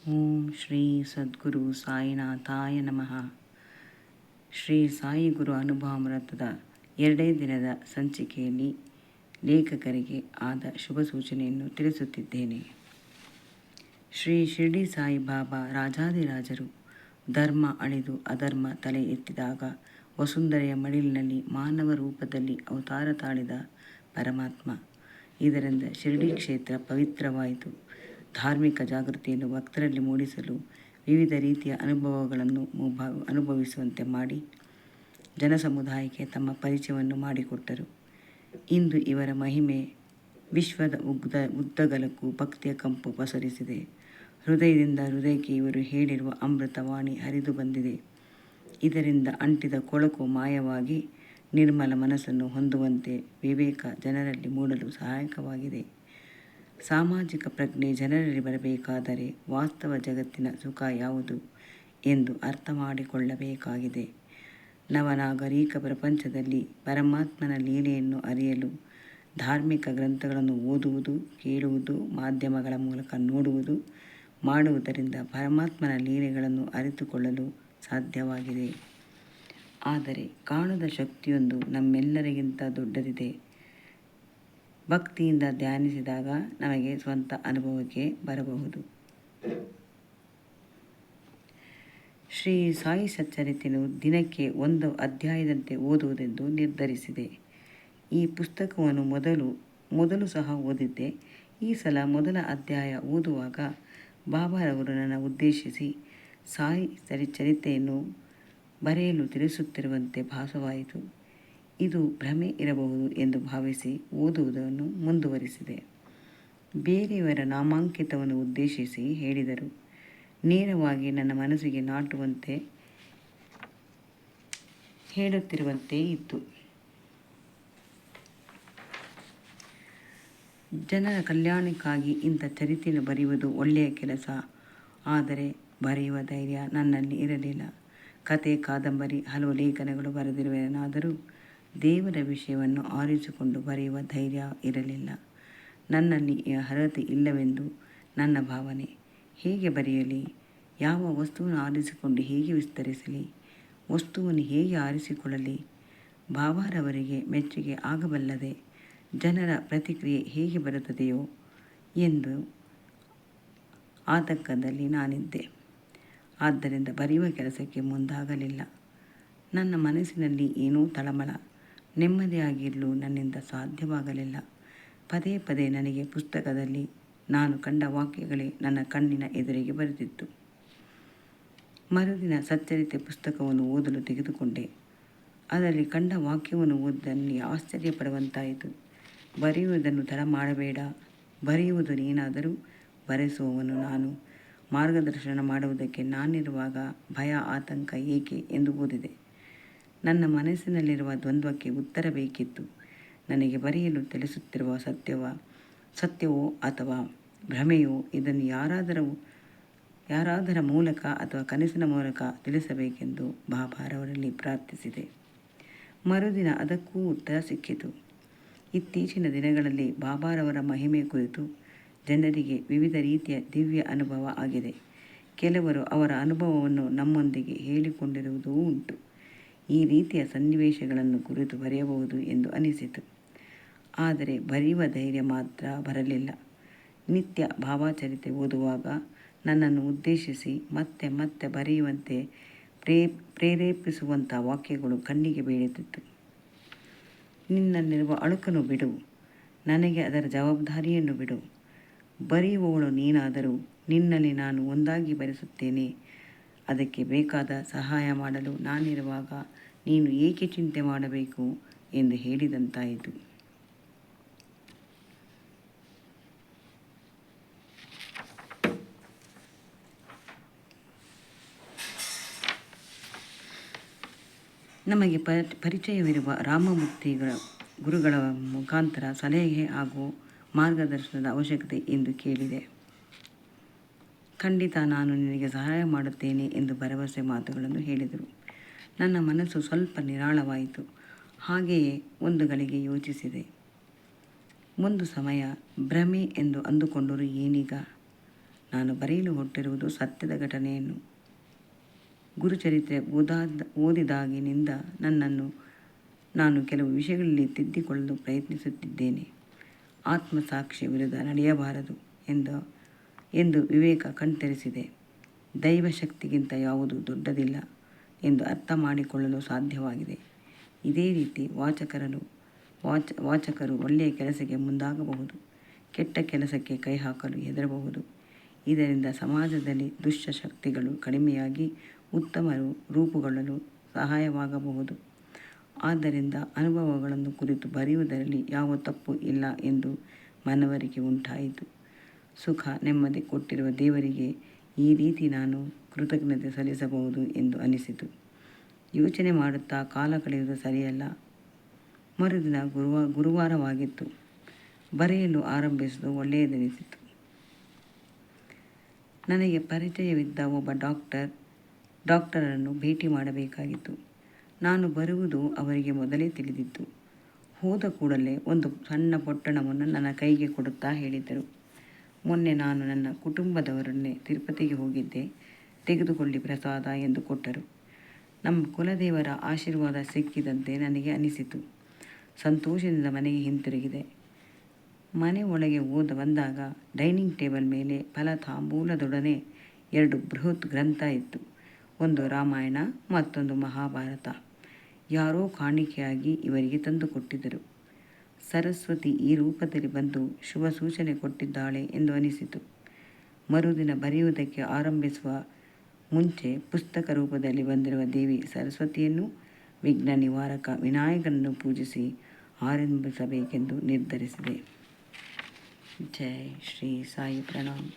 ಓಂ ಶ್ರೀ ಸದ್ಗುರು ಸಾಯಿನಾಥಾಯ ನಮಃ. ಶ್ರೀ ಸಾಯಿ ಗುರು ಅನುಭವಾಮೃತದ 2ನೇ ದಿನದ ಸಂಚಿಕೆಯಲ್ಲಿ ಲೇಖಕರಿಗೆ ಆದ ಶುಭ ಸೂಚನೆಯನ್ನು ತಿಳಿಸುತ್ತಿದ್ದೇನೆ. ಶ್ರೀ ಶಿರ್ಡಿ ಸಾಯಿಬಾಬಾ ರಾಜಾದಿರಾಜರು ಧರ್ಮ ಅಳಿದು ಅಧರ್ಮ ತಲೆ ಎತ್ತಿದಾಗ ವಸುಂಧರೆಯ ಮಡಿಲಿನಲ್ಲಿ ಮಾನವ ರೂಪದಲ್ಲಿ ಅವತಾರ ತಾಳಿದ ಪರಮಾತ್ಮ. ಇದರಿಂದ ಶಿರ್ಡಿ ಕ್ಷೇತ್ರ ಪವಿತ್ರವಾಯಿತು. ಧಾರ್ಮಿಕ ಜಾಗೃತಿಯನ್ನು ಭಕ್ತರಲ್ಲಿ ಮೂಡಿಸಲು ವಿವಿಧ ರೀತಿಯ ಅನುಭವಗಳನ್ನು ಅನುಭವಿಸುವಂತೆ ಮಾಡಿ ಜನಸಮುದಾಯಕ್ಕೆ ತಮ್ಮ ಪರಿಚಯವನ್ನು ಮಾಡಿಕೊಟ್ಟರು. ಇಂದು ಇವರ ಮಹಿಮೆ ವಿಶ್ವದ ಉದ್ದಗಲಕ್ಕೂ ಭಕ್ತಿಯ ಕಂಪು ಪಸರಿಸಿದೆ. ಹೃದಯದಿಂದ ಹೃದಯಕ್ಕೆ ಇವರು ಹೇಳಿರುವ ಅಮೃತವಾಣಿ ಹರಿದು ಬಂದಿದೆ. ಇದರಿಂದ ಅಂಟಿದ ಕೊಳಕು ಮಾಯವಾಗಿ ನಿರ್ಮಲ ಮನಸ್ಸನ್ನು ಹೊಂದುವಂತೆ ವಿವೇಕ ಜನರಲ್ಲಿ ಮೂಡಲು ಸಹಾಯಕವಾಗಿದೆ. ಸಾಮಾಜಿಕ ಪ್ರಜ್ಞೆ ಜನರಲ್ಲಿ ಬರಬೇಕಾದರೆ ವಾಸ್ತವ ಜಗತ್ತಿನ ಸುಖ ಯಾವುದು ಎಂದು ಅರ್ಥ ಮಾಡಿಕೊಳ್ಳಬೇಕಾಗಿದೆ. ನವನಾಗರಿಕ ಪ್ರಪಂಚದಲ್ಲಿ ಪರಮಾತ್ಮನ ಲೀಲೆಯನ್ನು ಅರಿಯಲು ಧಾರ್ಮಿಕ ಗ್ರಂಥಗಳನ್ನು ಓದುವುದು, ಕೇಳುವುದು, ಮಾಧ್ಯಮಗಳ ಮೂಲಕ ನೋಡುವುದು, ಮಾಡುವುದರಿಂದ ಪರಮಾತ್ಮನ ಲೀಲೆಗಳನ್ನು ಅರಿತುಕೊಳ್ಳಲು ಸಾಧ್ಯವಾಗಿದೆ. ಆದರೆ ಕಾಣದ ಶಕ್ತಿಯೊಂದು ನಮ್ಮೆಲ್ಲರಿಗಿಂತ ದೊಡ್ಡದಿದೆ. ಭಕ್ತಿಯಿಂದ ಧ್ಯಾನಿಸಿದಾಗ ನಮಗೆ ಸ್ವಂತ ಅನುಭವಕ್ಕೆ ಬರಬಹುದು. ಶ್ರೀ ಸಾಯಿ ಸಚ್ಚರಿತೆಯನ್ನು ದಿನಕ್ಕೆ 1 ಅಧ್ಯಾಯದಂತೆ ಓದುವುದೆಂದು ನಿರ್ಧರಿಸಿದೆ. ಈ ಪುಸ್ತಕವನ್ನು ಮೊದಲು ಸಹ ಓದಿದ್ದೆ. ಈ ಸಲ ಮೊದಲ ಅಧ್ಯಾಯ ಓದುವಾಗ ಬಾಬಾರವರು ನನ್ನ ಉದ್ದೇಶಿಸಿ ಸಾಯಿ ಚರಿತೆಯನ್ನು ಬರೆಯಲು ತಿಳಿಸುತ್ತಿರುವಂತೆ ಭಾಸವಾಯಿತು. ಇದು ಭ್ರಮೆ ಇರಬಹುದು ಎಂದು ಭಾವಿಸಿ ಓದುವುದನ್ನು ಮುಂದುವರಿಸಿದೆ. ಬೇರೆಯವರ ನಾಮಾಂಕಿತವನ್ನು ಉದ್ದೇಶಿಸಿ ಹೇಳಿದರು. ನೇರವಾಗಿ ನನ್ನ ಮನಸ್ಸಿಗೆ ನಾಟುವಂತೆ ಹೇಳುತ್ತಿರುವಂತೆ ಇತ್ತು. ಜನರ ಕಲ್ಯಾಣಕ್ಕಾಗಿ ಇಂಥ ಚರಿತೆಯನ್ನು ಬರೆಯುವುದು ಒಳ್ಳೆಯ ಕೆಲಸ. ಆದರೆ ಬರೆಯುವ ಧೈರ್ಯ ನನ್ನಲ್ಲಿ ಇರಲಿಲ್ಲ. ಕತೆ, ಕಾದಂಬರಿ, ಹಲವು ಲೇಖನಗಳು ಬರೆದಿರುವೆನಾದರೂ ದೇವರ ವಿಷಯವನ್ನು ಆರಿಸಿಕೊಂಡು ಬರೆಯುವ ಧೈರ್ಯ ಇರಲಿಲ್ಲ. ನನ್ನಲ್ಲಿ ಈ ಅರ್ಹತೆ ಇಲ್ಲವೆಂದು ನನ್ನ ಭಾವನೆ. ಹೇಗೆ ಬರೆಯಲಿ? ಯಾವ ವಸ್ತುವನ್ನು ಆರಿಸಿಕೊಂಡು ಹೇಗೆ ವಿಸ್ತರಿಸಲಿ? ವಸ್ತುವನ್ನು ಹೇಗೆ ಆರಿಸಿಕೊಳ್ಳಲಿ? ಬಾಬಾರವರಿಗೆ ಮೆಚ್ಚುಗೆ ಆಗಬಲ್ಲದೆ ಜನರ ಪ್ರತಿಕ್ರಿಯೆ ಹೇಗೆ ಬರುತ್ತದೆಯೋ ಎಂದು ಆತಂಕದಲ್ಲಿ ನಾನಿದ್ದೆ. ಆದ್ದರಿಂದ ಬರೆಯುವ ಕೆಲಸಕ್ಕೆ ಮುಂದಾಗಲಿಲ್ಲ. ನನ್ನ ಮನಸ್ಸಿನಲ್ಲಿ ಏನೋ ತಳಮಳ. ನೆಮ್ಮದಿಯಾಗಿರಲು ನನ್ನಿಂದ ಸಾಧ್ಯವಾಗಲಿಲ್ಲ. ಪದೇ ಪದೇ ನನಗೆ ಪುಸ್ತಕದಲ್ಲಿ ನಾನು ಕಂಡ ವಾಕ್ಯಗಳೇ ನನ್ನ ಕಣ್ಣಿನ ಎದುರಿಗೆ ಬರುತ್ತಿತ್ತು. ಮರುದಿನ ಸಚ್ಚರಿತೆ ಪುಸ್ತಕವನ್ನು ಓದಲು ತೆಗೆದುಕೊಂಡೆ. ಅದರಲ್ಲಿ ಕಂಡ ವಾಕ್ಯವನ್ನು ಓದಿದಲ್ಲಿ ಆಶ್ಚರ್ಯಪಡುವಂತಾಯಿತು. ಬರೆಯುವುದನ್ನು ತಡ ಮಾಡಬೇಡ, ಬರೆಯುವುದು ನೀನಾದರೂ ಬರೆಸುವವನು ನಾನು. ಮಾರ್ಗದರ್ಶನ ಮಾಡುವುದಕ್ಕೆ ನಾನಿರುವಾಗ ಭಯ ಆತಂಕ ಏಕೆ ಎಂದು ಓದಿದೆ. ನನ್ನ ಮನಸ್ಸಿನಲ್ಲಿರುವ ದ್ವಂದ್ವಕ್ಕೆ ಉತ್ತರ ಬೇಕಿತ್ತು. ನನಗೆ ಬರೆಯಲು ತಿಳಿಸುತ್ತಿರುವ ಸತ್ಯವೋ ಅಥವಾ ಭ್ರಮೆಯೋ ಇದನ್ನು ಯಾರಾದರ ಮೂಲಕ ಅಥವಾ ಕನಸಿನ ಮೂಲಕ ತಿಳಿಸಬೇಕೆಂದು ಬಾಬಾರವರಲ್ಲಿ ಪ್ರಾರ್ಥಿಸಿದೆ. ಮರುದಿನ ಅದಕ್ಕೂ ಉತ್ತರ ಸಿಕ್ಕಿತು. ಇತ್ತೀಚಿನ ದಿನಗಳಲ್ಲಿ ಬಾಬಾರವರ ಮಹಿಮೆ ಕುರಿತು ಜನರಿಗೆ ವಿವಿಧ ರೀತಿಯ ದಿವ್ಯ ಅನುಭವ ಆಗಿದೆ. ಕೆಲವರು ಅವರ ಅನುಭವವನ್ನು ನಮ್ಮೊಂದಿಗೆ ಹೇಳಿಕೊಂಡಿರುವುದೂ ಉಂಟು. ಈ ರೀತಿಯ ಸನ್ನಿವೇಶಗಳನ್ನು ಕುರಿತು ಬರೆಯಬಹುದು ಎಂದು ಅನಿಸಿತು. ಆದರೆ ಬರೆಯುವ ಧೈರ್ಯ ಮಾತ್ರ ಬರಲಿಲ್ಲ. ನಿತ್ಯ ಭಾವಚರಿತೆ ಓದುವಾಗ ನನ್ನನ್ನು ಉದ್ದೇಶಿಸಿ ಮತ್ತೆ ಮತ್ತೆ ಬರೆಯುವಂತೆ ಪ್ರೇರೇಪಿಸುವಂಥ ವಾಕ್ಯಗಳು ಕಣ್ಣಿಗೆ ಬೀಳುತ್ತಿತ್ತು. ನಿನ್ನಲ್ಲಿರುವ ಅಳುಕನ್ನು ಬಿಡು, ನನಗೆ ಅದರ ಜವಾಬ್ದಾರಿಯನ್ನು ಬಿಡು. ಬರೆಯುವವಳು ನೀನಾದರೂ ನಿನ್ನಲ್ಲಿ ನಾನು ಒಂದಾಗಿ ಬರೆಸುತ್ತೇನೆ. ಅದಕ್ಕೆ ಬೇಕಾದ ಸಹಾಯ ಮಾಡಲು ನಾನಿರುವಾಗ ನೀನು ಏಕೆ ಚಿಂತೆ ಮಾಡಬೇಕು ಎಂದು ಹೇಳಿದಂತಾಯಿತು. ನಮಗೆ ಪರಿಚಯವಿರುವ ರಾಮಮೂರ್ತಿಗಳ ಗುರುಗಳ ಮುಖಾಂತರ ಸಲಹೆ ಹಾಗೂ ಮಾರ್ಗದರ್ಶನದ ಅವಶ್ಯಕತೆ ಎಂದು ಕೇಳಿದೆ. ಖಂಡಿತ ನಾನು ನಿನಗೆ ಸಹಾಯ ಮಾಡುತ್ತೇನೆ ಎಂದು ಭರವಸೆ ಮಾತುಗಳನ್ನು ಹೇಳಿದರು. ನನ್ನ ಮನಸ್ಸು ಸ್ವಲ್ಪ ನಿರಾಳವಾಯಿತು. ಹಾಗೆಯೇ ಒಂದು ಗಳಿಗೆ ಯೋಚಿಸಿದೆ. ಒಂದು ಸಮಯ ಭ್ರಮೆ ಎಂದು ಅಂದುಕೊಂಡರೂ ಏನೀಗ? ನಾನು ಬರೆಯಲು ಹೊರಟಿರುವುದು ಸತ್ಯದ ಘಟನೆಯನ್ನು. ಗುರುಚರಿತ್ರೆ ಓದಿದಾಗಿನಿಂದ ನಾನು ಕೆಲವು ವಿಷಯಗಳಲ್ಲಿ ತಿದ್ದಿಕೊಳ್ಳಲು ಪ್ರಯತ್ನಿಸುತ್ತಿದ್ದೇನೆ. ಆತ್ಮಸಾಕ್ಷಿ ವಿರುದ್ಧ ನಡೆಯಬಾರದು ಎಂದು ವಿವೇಕ ಕಣ್ತೆರೆಸಿದೆ. ದೈವಶಕ್ತಿಗಿಂತ ಯಾವುದೂ ದೊಡ್ಡದಿಲ್ಲ ಎಂದು ಅರ್ಥ ಮಾಡಿಕೊಳ್ಳಲು ಸಾಧ್ಯವಾಗಿದೆ. ಇದೇ ರೀತಿ ವಾಚಕರು ಒಳ್ಳೆಯ ಕೆಲಸಕ್ಕೆ ಮುಂದಾಗಬಹುದು, ಕೆಟ್ಟ ಕೆಲಸಕ್ಕೆ ಕೈ ಹಾಕಲು ಹೆದರಬಹುದು. ಇದರಿಂದ ಸಮಾಜದಲ್ಲಿ ದುಷ್ಟ ಶಕ್ತಿಗಳು ಕಡಿಮೆಯಾಗಿ ಉತ್ತಮರು ರೂಪುಗೊಳ್ಳಲು ಸಹಾಯವಾಗಬಹುದು. ಆದ್ದರಿಂದ ಅನುಭವಗಳನ್ನು ಕುರಿತು ಬರೆಯುವುದರಲ್ಲಿ ಯಾವ ತಪ್ಪು ಇಲ್ಲ ಎಂದು ಮನವರಿಕೆ ಉಂಟಾಯಿತು. ಸುಖ ನೆಮ್ಮದಿ ಕೊಟ್ಟಿರುವ ದೇವರಿಗೆ ಈ ರೀತಿ ನಾನು ಕೃತಜ್ಞತೆ ಸಲ್ಲಿಸಬಹುದು ಎಂದು ಅನಿಸಿತು. ಯೋಚನೆ ಮಾಡುತ್ತಾ ಕಾಲ ಕಳೆಯುವುದು ಸರಿಯಲ್ಲ. ಮರುದಿನ ಗುರುವಾರವಾಗಿತ್ತು. ಬರೆಯಲು ಆರಂಭಿಸುವುದು ಒಳ್ಳೆಯದೆನಿಸಿತು. ನನಗೆ ಪರಿಚಯವಿದ್ದ ಒಬ್ಬ ಡಾಕ್ಟರನ್ನು ಭೇಟಿ ಮಾಡಬೇಕಾಗಿತ್ತು. ನಾನು ಬರುವುದು ಅವರಿಗೆ ಮೊದಲೇ ತಿಳಿದಿತ್ತು. ಹೋದ ಕೂಡಲೇ ಒಂದು ಸಣ್ಣ ಪೊಟ್ಟಣವನ್ನು ನನ್ನ ಕೈಗೆ ಕೊಡುತ್ತಾ ಹೇಳಿದರು, ಮೊನ್ನೆ ನಾನು ನನ್ನ ಕುಟುಂಬದವರನ್ನೇ ತಿರುಪತಿಗೆ ಹೋಗಿದ್ದೆ, ತೆಗೆದುಕೊಳ್ಳಿ ಪ್ರಸಾದ ಎಂದು ಕೊಟ್ಟರು. ನಮ್ಮ ಕುಲದೇವರ ಆಶೀರ್ವಾದ ಸಿಕ್ಕಿದಂತೆ ನನಗೆ ಅನಿಸಿತು. ಸಂತೋಷದಿಂದ ಮನೆಗೆ ಹಿಂತಿರುಗಿದೆ. ಮನೆ ಒಳಗೆ ಬಂದಾಗ ಡೈನಿಂಗ್ ಟೇಬಲ್ ಮೇಲೆ ಫಲತಾಂಬೂಲದೊಡನೆ 2 ಬೃಹತ್ ಗ್ರಂಥ ಇತ್ತು. ಒಂದು ರಾಮಾಯಣ, ಮತ್ತೊಂದು ಮಹಾಭಾರತ. ಯಾರೋ ಕಾಣಿಕೆಯಾಗಿ ಇವರಿಗೆ ತಂದುಕೊಟ್ಟಿದ್ದರು. ಸರಸ್ವತಿ ಈ ರೂಪದಲ್ಲಿ ಬಂದು ಶುಭ ಸೂಚನೆ ಕೊಟ್ಟಿದ್ದಾಳೆ ಎಂದು ಅನಿಸಿತು. ಮರುದಿನ ಬರೆಯುವುದಕ್ಕೆ ಆರಂಭಿಸುವ ಮುಂಚೆ ಪುಸ್ತಕ ರೂಪದಲ್ಲಿ ಬಂದಿರುವ ದೇವಿ ಸರಸ್ವತಿಯನ್ನು, ವಿಘ್ನ ನಿವಾರಕ ವಿನಾಯಕನನ್ನು ಪೂಜಿಸಿ ಆರಂಭಿಸಬೇಕೆಂದು ನಿರ್ಧರಿಸಿದೆ. ಜೈ ಶ್ರೀ ಸಾಯಿ ಪ್ರಣಾಮ್.